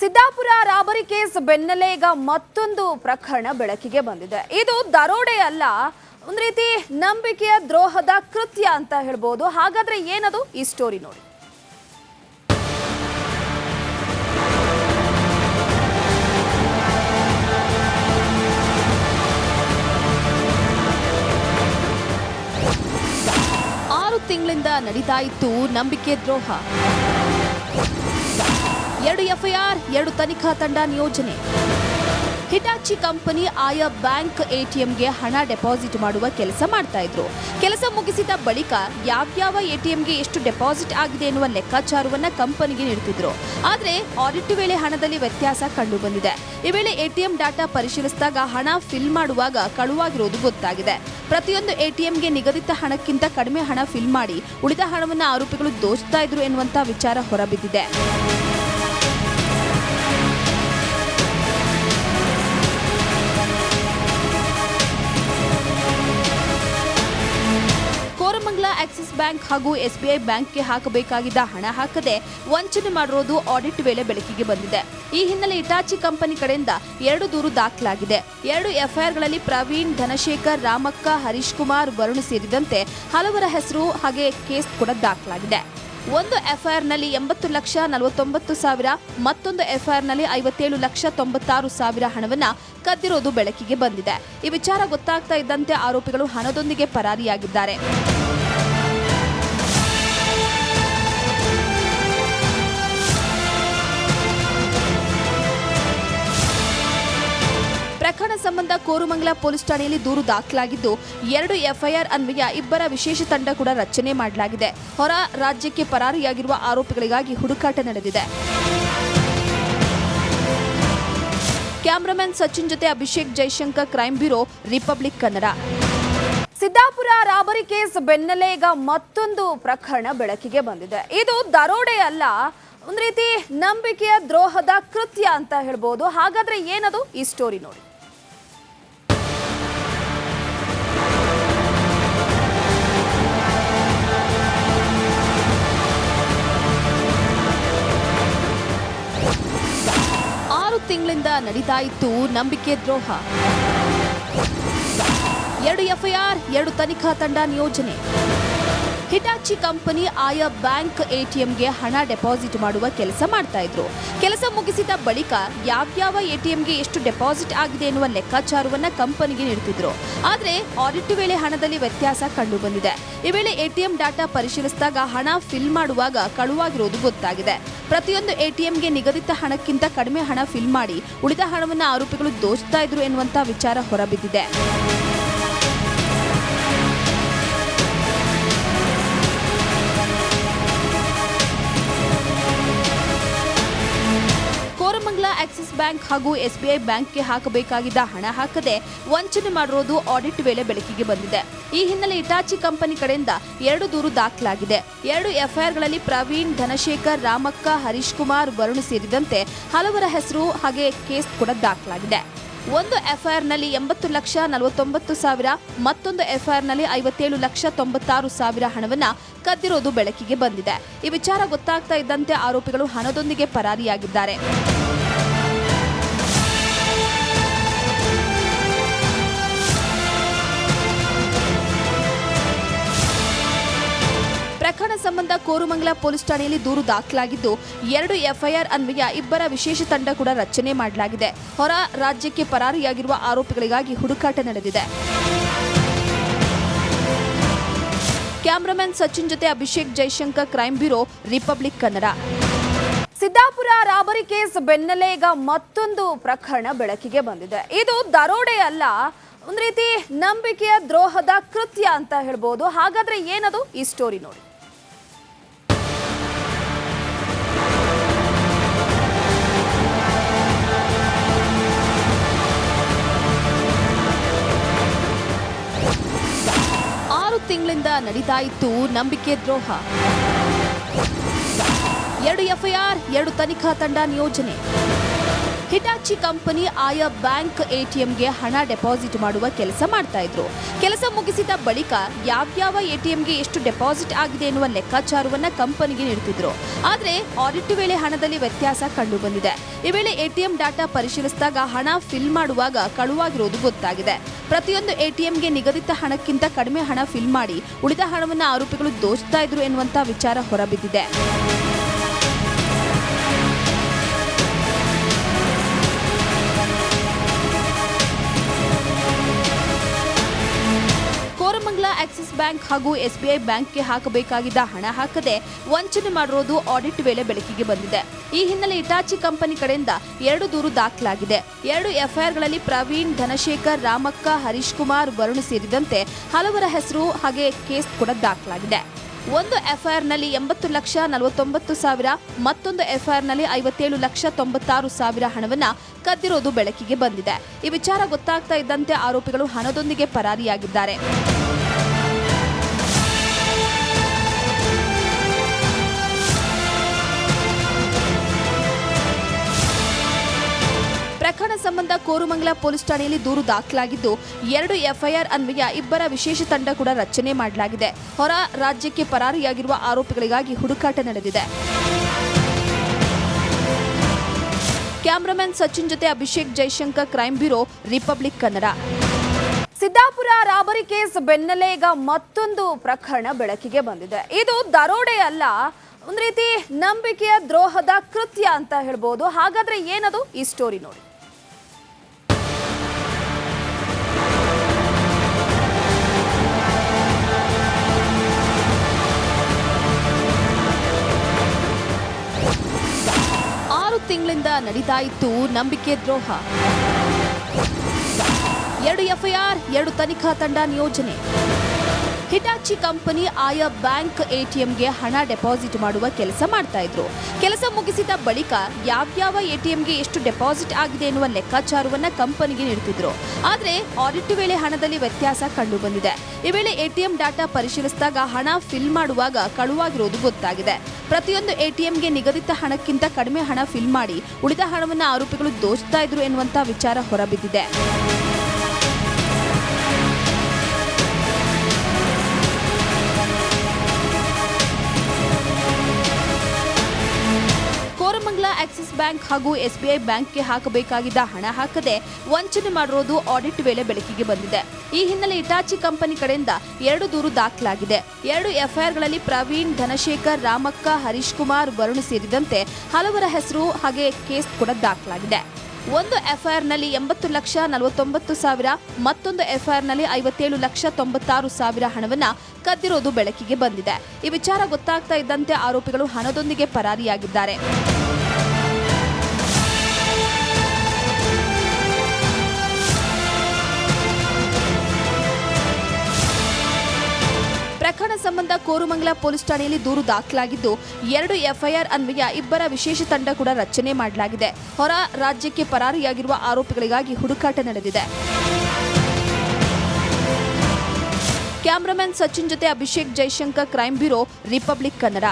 Siddapura robbery case ಬೆನ್ನಲ್ಲೇ ಈಗ ಮತ್ತೊಂದು ಪ್ರಕರಣ ಬೆಳಕಿಗೆ ಬಂದಿದೆ. ಇದು ದರೋಡೆ ಅಲ್ಲ, ಒಂದು ರೀತಿ ನಂಬಿಕೆಯ ದ್ರೋಹದ ಕೃತ್ಯ ಅಂತ ಹೇಳ್ಬೋದು. ಹಾಗಾದ್ರೆ ಏನದು? ಈ ಸ್ಟೋರಿ ನೋಡಿ. ತಿಂಗಳಿಂದ ನಡೀತಾ ಇತ್ತು ನಂಬಿಕೆ ದ್ರೋಹ. 2 ಎಫ್ಐಆರ್, 2 ತನಿಖಾ ತಂಡ ನಿಯೋಜನೆ. ಹಿಟಾಚಿ ಕಂಪನಿ ಆಯಾ ಬ್ಯಾಂಕ್ ಎಟಿಎಂಗೆ ಹಣ ಡೆಪಾಸಿಟ್ ಮಾಡುವ ಕೆಲಸ ಮಾಡ್ತಾ ಇದ್ರು. ಕೆಲಸ ಮುಗಿಸಿದ ಬಳಿಕ ಯಾವ್ಯಾವ ಎಟಿಎಂಗೆ ಎಷ್ಟು ಡೆಪಾಸಿಟ್ ಆಗಿದೆ ಎನ್ನುವ ಲೆಕ್ಕಾಚಾರವನ್ನ ಕಂಪನಿಗೆ ನೀಡುತ್ತಿದ್ರು. ಆದ್ರೆ ಆಡಿಟ್ ವೇಳೆ ಹಣದಲ್ಲಿ ವ್ಯತ್ಯಾಸ ಕಂಡು ಬಂದಿದೆ. ಈ ವೇಳೆ ಎಟಿಎಂ ಡಾಟಾ ಪರಿಶೀಲಿಸಿದಾಗ ಹಣ ಫಿಲ್ ಮಾಡುವಾಗ ಕಳುವಾಗಿರೋದು ಗೊತ್ತಾಗಿದೆ. ಪ್ರತಿಯೊಂದು ಎಟಿಎಂಗೆ ನಿಗದಿತ ಹಣಕ್ಕಿಂತ ಕಡಿಮೆ ಹಣ ಫಿಲ್ ಮಾಡಿ ಉಳಿದ ಹಣವನ್ನು ಆರೋಪಿಗಳು ದೋಚ್ತಾ ಇದ್ರು ಎನ್ನುವಂತ ವಿಚಾರ ಹೊರಬಿದ್ದಿದೆ. ಕೋರಮಂಗಲ ಆಕ್ಸಿಸ್ ಬ್ಯಾಂಕ್ ಹಾಗೂ ಎಸ್ಬಿಐ ಬ್ಯಾಂಕ್ಗೆ ಹಾಕಬೇಕಾಗಿದ್ದ ಹಣ ಹಾಕದೆ ವಂಚನೆ ಮಾಡಿರೋದು ಆಡಿಟ್ ವೇಳೆ ಬೆಳಕಿಗೆ ಬಂದಿದೆ. ಈ ಹಿನ್ನೆಲೆ ಹಿಟಾಚಿ ಕಂಪನಿ ಕಡೆಯಿಂದ 2 ದೂರು ದಾಖಲಾಗಿದೆ. 2 ಎಫ್ಐಆರ್ಗಳಲ್ಲಿ ಪ್ರವೀಣ್, ಧನಶೇಖರ್, ರಾಮಕ್ಕ, ಹರೀಶ್ ಕುಮಾರ್, ವರುಣ್ ಸೇರಿದಂತೆ ಹಲವರ ಹೆಸರು ಹಾಗೆ ಕೇಸ್ ಕೂಡ ದಾಖಲಾಗಿದೆ. ಒಂದು ಎಫ್ಐಆರ್ನಲ್ಲಿ 80,49,000, ಮತ್ತೊಂದು ಎಫ್ಐಆರ್ನಲ್ಲಿ 57,96,000 ಹಣವನ್ನ ಕದ್ದಿರೋದು ಬೆಳಕಿಗೆ ಬಂದಿದೆ. ಈ ವಿಚಾರ ಗೊತ್ತಾಗ್ತಾ ಇದ್ದಂತೆ ಆರೋಪಿಗಳು ಹಣದೊಂದಿಗೆ ಪರಾರಿಯಾಗಿದ್ದಾರೆ. ಪ್ರಕರಣ ಸಂಬಂಧ ಕೋರಮಂಗಲ ಪೊಲೀಸ್ ಠಾಣೆಯಲ್ಲಿ ದೂರು ದಾಖಲಾಗಿದ್ದು 2 ಎಫ್ಐಆರ್ ಅನ್ವಯ 2 ವಿಶೇಷ ತಂಡ ಕೂಡ ರಚನೆ ಮಾಡಲಾಗಿದೆ. ಹೊರ ರಾಜ್ಯಕ್ಕೆ ಪರಾರಿಯಾಗಿರುವ ಆರೋಪಿಗಳಿಗಾಗಿ ಹುಡುಕಾಟ ನಡೆದಿದೆ. ಕ್ಯಾಮರಾಮನ್ ಸಚಿನ್ ಜೊತೆ Abhishek Jaishankar, crime bureau, Republic Kannada. Siddapura robbery case ಬೆನ್ನಲ್ಲೇ ಈಗ ಮತ್ತೊಂದು ಪ್ರಕರಣ ಬೆಳಕಿಗೆ ಬಂದಿದೆ. ಇದು ದರೋಡೆ ಅಲ್ಲ, ಒಂದು ರೀತಿ ನಂಬಿಕೆಯ ದ್ರೋಹದ ಕೃತ್ಯ ಅಂತ ಹೇಳ್ಬೋದು. ಹಾಗಾದ್ರೆ ಏನದು? ಈ ಸ್ಟೋರಿ ನೋಡಿ. ತಿಂಗಳಿಂದ ನಡೀತಾ ಇತ್ತು ನಂಬಿಕೆ ದ್ರೋಹ. 2 ಎಫ್ಐಆರ್, 2 ತನಿಖಾ ತಂಡ ನಿಯೋಜನೆ. ಹಿಟಾಚಿ ಕಂಪನಿ ಆಯಾ ಬ್ಯಾಂಕ್ ಎಟಿಎಂಗೆ ಹಣ ಡೆಪಾಸಿಟ್ ಮಾಡುವ ಕೆಲಸ ಮಾಡ್ತಾ ಇದ್ರು. ಕೆಲಸ ಮುಗಿಸಿದ ಬಳಿಕ ಯಾವ್ಯಾವ ಎಟಿಎಂಗೆ ಎಷ್ಟು ಡೆಪಾಸಿಟ್ ಆಗಿದೆ ಎನ್ನುವ ಲೆಕ್ಕಾಚಾರವನ್ನ ಕಂಪನಿಗೆ ನೀಡುತ್ತಿದ್ರು. ಆದ್ರೆ ಆಡಿಟ್ ವೇಳೆ ಹಣದಲ್ಲಿ ವ್ಯತ್ಯಾಸ ಕಂಡು ಬಂದಿದೆ. ಈ ವೇಳೆ ಎಟಿಎಂ ಡಾಟಾ ಪರಿಶೀಲಿಸಿದಾಗ ಹಣ ಫಿಲ್ ಮಾಡುವಾಗ ಕಳುವಾಗಿರೋದು ಗೊತ್ತಾಗಿದೆ. ಪ್ರತಿಯೊಂದು ಎಟಿಎಂಗೆ ನಿಗದಿತ ಹಣಕ್ಕಿಂತ ಕಡಿಮೆ ಹಣ ಫಿಲ್ ಮಾಡಿ ಉಳಿದ ಹಣವನ್ನು ಆರೋಪಿಗಳು ದೋಚ್ತಾ ಇದ್ರು ಎನ್ನುವಂತ ವಿಚಾರ ಹೊರಬಿದ್ದಿದೆ. ಕೋರಮಂಗಲ ಆಕ್ಸಿಸ್ ಬ್ಯಾಂಕ್ ಹಾಗೂ ಎಸ್ಬಿಐ ಬ್ಯಾಂಕ್ಗೆ ಹಾಕಬೇಕಾಗಿದ್ದ ಹಣ ಹಾಕದೆ ವಂಚನೆ ಮಾಡಿರೋದು ಆಡಿಟ್ ವೇಳೆ ಬೆಳಕಿಗೆ ಬಂದಿದೆ. ಈ ಹಿನ್ನೆಲೆ ಹಿಟಾಚಿ ಕಂಪನಿ ಕಡೆಯಿಂದ 2 ದೂರು ದಾಖಲಾಗಿದೆ. 2 ಎಫ್ಐಆರ್ಗಳಲ್ಲಿ ಪ್ರವೀಣ್, ಧನಶೇಖರ್, ರಾಮಕ್ಕ, ಹರೀಶ್ ಕುಮಾರ್, ವರುಣ್ ಸೇರಿದಂತೆ ಹಲವರ ಹೆಸರು ಹಾಗೆ ಕೇಸ್ ಕೂಡ ದಾಖಲಾಗಿದೆ. ಒಂದು ಎಫ್ಐಆರ್ನಲ್ಲಿ 80,49,000, ಮತ್ತೊಂದು ಎಫ್ಐಆರ್ನಲ್ಲಿ 57,96,000 ಹಣವನ್ನ ಕದ್ದಿರೋದು ಬೆಳಕಿಗೆ ಬಂದಿದೆ. ಈ ವಿಚಾರ ಗೊತ್ತಾಗ್ತಾ ಇದ್ದಂತೆ ಆರೋಪಿಗಳು ಹಣದೊಂದಿಗೆ ಪರಾರಿಯಾಗಿದ್ದಾರೆ. ಪ್ರಕರಣ ಸಂಬಂಧ ಕೋರಮಂಗಲ ಪೊಲೀಸ್ ಠಾಣೆಯಲ್ಲಿ ದೂರು ದಾಖಲಾಗಿದ್ದು 2 ಎಫ್ಐಆರ್ ಅನ್ವಯ 2 ವಿಶೇಷ ತಂಡ ಕೂಡ ರಚನೆ ಮಾಡಲಾಗಿದೆ. ಹೊರ ರಾಜ್ಯಕ್ಕೆ ಪರಾರಿಯಾಗಿರುವ ಆರೋಪಿಗಳಿಗಾಗಿ ಹುಡುಕಾಟ ನಡೆದಿದೆ. ಕ್ಯಾಮರಾಮನ್ ಸಚಿನ್ ಜೊತೆ Abhishek Jaishankar, crime bureau, Republic Kannada. Siddapura robbery case ಬೆನ್ನಲ್ಲೇ ಈಗ ಮತ್ತೊಂದು ಪ್ರಕರಣ ಬೆಳಕಿಗೆ ಬಂದಿದೆ. ಇದು ದರೋಡೆ ಅಲ್ಲ, ಒಂದು ರೀತಿ ನಂಬಿಕೆಯ ದ್ರೋಹದ ಕೃತ್ಯ ಅಂತ ಹೇಳ್ಬೋದು. ಹಾಗಾದ್ರೆ ಏನದು? ಈ ಸ್ಟೋರಿ ನೋಡಿ. ತಿಂಗಳಿಂದ ನಡೀತಾ ಇತ್ತು ನಂಬಿಕೆ ದ್ರೋಹ. 2 ಎಫ್ಐಆರ್, 2 ತನಿಖಾ ತಂಡ ನಿಯೋಜನೆ. ಹಿಟಾಚಿ ಕಂಪನಿ ಆಯಾ ಬ್ಯಾಂಕ್ ಎಟಿಎಂಗೆ ಹಣ ಡೆಪಾಸಿಟ್ ಮಾಡುವ ಕೆಲಸ ಮಾಡ್ತಾ ಇದ್ರು. ಕೆಲಸ ಮುಗಿಸಿದ ಬಳಿಕ ಯಾವ್ಯಾವ ಎಟಿಎಂಗೆ ಎಷ್ಟು ಡೆಪಾಸಿಟ್ ಆಗಿದೆ ಎನ್ನುವ ಲೆಕ್ಕಾಚಾರವನ್ನ ಕಂಪನಿಗೆ ನೀಡುತ್ತಿದ್ರು. ಆದ್ರೆ ಆಡಿಟ್ ವೇಳೆ ಹಣದಲ್ಲಿ ವ್ಯತ್ಯಾಸ ಕಂಡು ಬಂದಿದೆ. ಈ ವೇಳೆ ಎಟಿಎಂ ಡಾಟಾ ಪರಿಶೀಲಿಸಿದಾಗ ಹಣ ಫಿಲ್ ಮಾಡುವಾಗ ಕಳುವಾಗಿರುವುದು ಗೊತ್ತಾಗಿದೆ. ಪ್ರತಿಯೊಂದು ಎಟಿಎಂಗೆ ನಿಗದಿತ ಹಣಕ್ಕಿಂತ ಕಡಿಮೆ ಹಣ ಫಿಲ್ ಮಾಡಿ ಉಳಿದ ಹಣವನ್ನು ಆರೋಪಿಗಳು ದೋಚ್ತಾ ಇದ್ರು ಎನ್ನುವಂತ ವಿಚಾರ ಹೊರಬಿದ್ದಿದೆ. ಕೋರಮಂಗಲ ಆಕ್ಸಿಸ್ ಬ್ಯಾಂಕ್ ಹಾಗೂ ಎಸ್ಬಿಐ ಬ್ಯಾಂಕ್ಗೆ ಹಾಕಬೇಕಾಗಿದ್ದ ಹಣ ಹಾಕದೆ ವಂಚನೆ ಮಾಡಿರೋದು ಆಡಿಟ್ ವೇಳೆ ಬೆಳಕಿಗೆ ಬಂದಿದೆ. ಈ ಹಿನ್ನೆಲೆ ಹಿಟಾಚಿ ಕಂಪನಿ ಕಡೆಯಿಂದ 2 ದೂರು ದಾಖಲಾಗಿದೆ. 2 ಎಫ್ಐಆರ್ಗಳಲ್ಲಿ ಪ್ರವೀಣ್, ಧನಶೇಖರ್, ರಾಮಕ್ಕ, ಹರೀಶ್ ಕುಮಾರ್, ವರುಣ್ ಸೇರಿದಂತೆ ಹಲವರ ಹೆಸರು ಹಾಗೆ ಕೇಸ್ ಕೂಡ ದಾಖಲಾಗಿದೆ. ಒಂದು ಎಫ್ಐಆರ್ನಲ್ಲಿ 80,49,000, ಮತ್ತೊಂದು ಎಫ್ಐಆರ್ನಲ್ಲಿ 57,96,000 ಹಣವನ್ನ ಕದ್ದಿರೋದು ಬೆಳಕಿಗೆ ಬಂದಿದೆ. ಈ ವಿಚಾರ ಗೊತ್ತಾಗ್ತಾ ಇದ್ದಂತೆ ಆರೋಪಿಗಳು ಹಣದೊಂದಿಗೆ ಪರಾರಿಯಾಗಿದ್ದಾರೆ. ಪ್ರಕರಣ ಸಂಬಂಧ ಕೋರಮಂಗಲ ಪೊಲೀಸ್ ಠಾಣೆಯಲ್ಲಿ ದೂರು ದಾಖಲಾಗಿದ್ದು 2 ಎಫ್ಐಆರ್ ಅನ್ವಯ ಇಬ್ಬರ ವಿಶೇಷ ತಂಡ ಕೂಡ ರಚನೆ ಮಾಡಲಾಗಿದೆ. ಹೊರ ರಾಜ್ಯಕ್ಕೆ ಪರಾರಿಯಾಗಿರುವ ಆರೋಪಿಗಳಿಗಾಗಿ ಹುಡುಕಾಟ ನಡೆದಿದೆ. ಕ್ಯಾಮರಾಮನ್ ಸಚಿನ್ ಜೊತೆ Abhishek Jaishankar, crime bureau, Republic Kannada. Siddapura robbery case ಬೆನ್ನಲ್ಲೇ ಈಗ ಮತ್ತೊಂದು ಪ್ರಕರಣ ಬೆಳಕಿಗೆ ಬಂದಿದೆ. ಇದು ದರೋಡೆ ಅಲ್ಲ, ಒಂದು ರೀತಿ ನಂಬಿಕೆಯ ದ್ರೋಹದ ಕೃತ್ಯ ಅಂತ ಹೇಳ್ಬೋದು. ಹಾಗಾದ್ರೆ ಏನದು? ಈ ಸ್ಟೋರಿ ನೋಡಿ. ತಿಂಗಳಿಂದ ನಡೀತಾ ಇತ್ತು ನಂಬಿಕೆ ದ್ರೋಹ. 2 ಎಫ್ಐಆರ್, 2 ತನಿಖಾ ತಂಡ ನಿಯೋಜನೆ. ಹಿಟಾಚಿ ಕಂಪನಿ ಆಯಾ ಬ್ಯಾಂಕ್ ಎಟಿಎಂಗೆ ಹಣ ಡೆಪಾಸಿಟ್ ಮಾಡುವ ಕೆಲಸ ಮಾಡ್ತಾ ಇದ್ರು. ಕೆಲಸ ಮುಗಿಸಿದ ಬಳಿಕ ಯಾವ್ಯಾವ ಎಟಿಎಂಗೆ ಎಷ್ಟು ಡೆಪಾಸಿಟ್ ಆಗಿದೆ ಎನ್ನುವ ಲೆಕ್ಕಾಚಾರವನ್ನ ಕಂಪನಿಗೆ ನೀಡುತ್ತಿದ್ರು. ಆದ್ರೆ ಆಡಿಟ್ ವೇಳೆ ಹಣದಲ್ಲಿ ವ್ಯತ್ಯಾಸ ಕಂಡು ಬಂದಿದೆ. ಈ ವೇಳೆ ಎಟಿಎಂ ಡಾಟಾ ಪರಿಶೀಲಿಸಿದಾಗ ಹಣ ಫಿಲ್ ಮಾಡುವಾಗ ಕಳುವಾಗಿರುವುದು ಗೊತ್ತಾಗಿದೆ. ಪ್ರತಿಯೊಂದು ಎಟಿಎಂಗೆ ನಿಗದಿತ ಹಣಕ್ಕಿಂತ ಕಡಿಮೆ ಹಣ ಫಿಲ್ ಮಾಡಿ ಉಳಿದ ಹಣವನ್ನು ಆರೋಪಿಗಳು ದೋಚ್ತಾ ಇದ್ರು ಎನ್ನುವಂತ ವಿಚಾರ ಹೊರಬಿದ್ದಿದೆ. ಕೋರಮಂಗಲ ಆಕ್ಸಿಸ್ ಬ್ಯಾಂಕ್ ಹಾಗೂ ಎಸ್ಬಿಐ ಬ್ಯಾಂಕ್ಗೆ ಹಾಕಬೇಕಾಗಿದ್ದ ಹಣ ಹಾಕದೆ ವಂಚನೆ ಮಾಡಿರೋದು ಆಡಿಟ್ ವೇಳೆ ಬೆಳಕಿಗೆ ಬಂದಿದೆ. ಈ ಹಿನ್ನೆಲೆ ಹಿಟಾಚಿ ಕಂಪನಿ ಕಡೆಯಿಂದ 2 ದೂರು ದಾಖಲಾಗಿದೆ. 2 ಎಫ್ಐಆರ್ಗಳಲ್ಲಿ ಪ್ರವೀಣ್, ಧನಶೇಖರ್, ರಾಮಕ್ಕ, ಹರೀಶ್ ಕುಮಾರ್, ವರುಣ್ ಸೇರಿದಂತೆ ಹಲವರ ಹೆಸರು ಹಾಗೆ ಕೇಸ್ ಕೂಡ ದಾಖಲಾಗಿದೆ. ಒಂದು ಎಫ್ಐಆರ್ನಲ್ಲಿ 80,49,000, ಮತ್ತೊಂದು ಎಫ್ಐಆರ್ನಲ್ಲಿ 57,96,000 ಹಣವನ್ನ ಕದ್ದಿರೋದು ಬೆಳಕಿಗೆ ಬಂದಿದೆ. ಈ ವಿಚಾರ ಗೊತ್ತಾಗ್ತಾ ಇದ್ದಂತೆ ಆರೋಪಿಗಳು ಹಣದೊಂದಿಗೆ ಪರಾರಿಯಾಗಿದ್ದಾರೆ. ಪ್ರಕರಣ ಸಂಬಂಧ ಕೋರಮಂಗಲ ಪೊಲೀಸ್ ಠಾಣೆಯಲ್ಲಿ ದೂರು ದಾಖಲಾಗಿದ್ದು 2 ಎಫ್ಐಆರ್ ಅನ್ವಯ ಇಬ್ಬರ ವಿಶೇಷ ತಂಡ ಕೂಡ ರಚನೆ ಮಾಡಲಾಗಿದೆ. ಹೊರ ರಾಜ್ಯಕ್ಕೆ ಪರಾರಿಯಾಗಿರುವ ಆರೋಪಿಗಳಿಗಾಗಿ ಹುಡುಕಾಟ ನಡೆದಿದೆ. ಕ್ಯಾಮರಾಮನ್ ಸಚಿನ್ ಜೊತೆ Abhishek Jaishankar, crime bureau, Republic Kannada.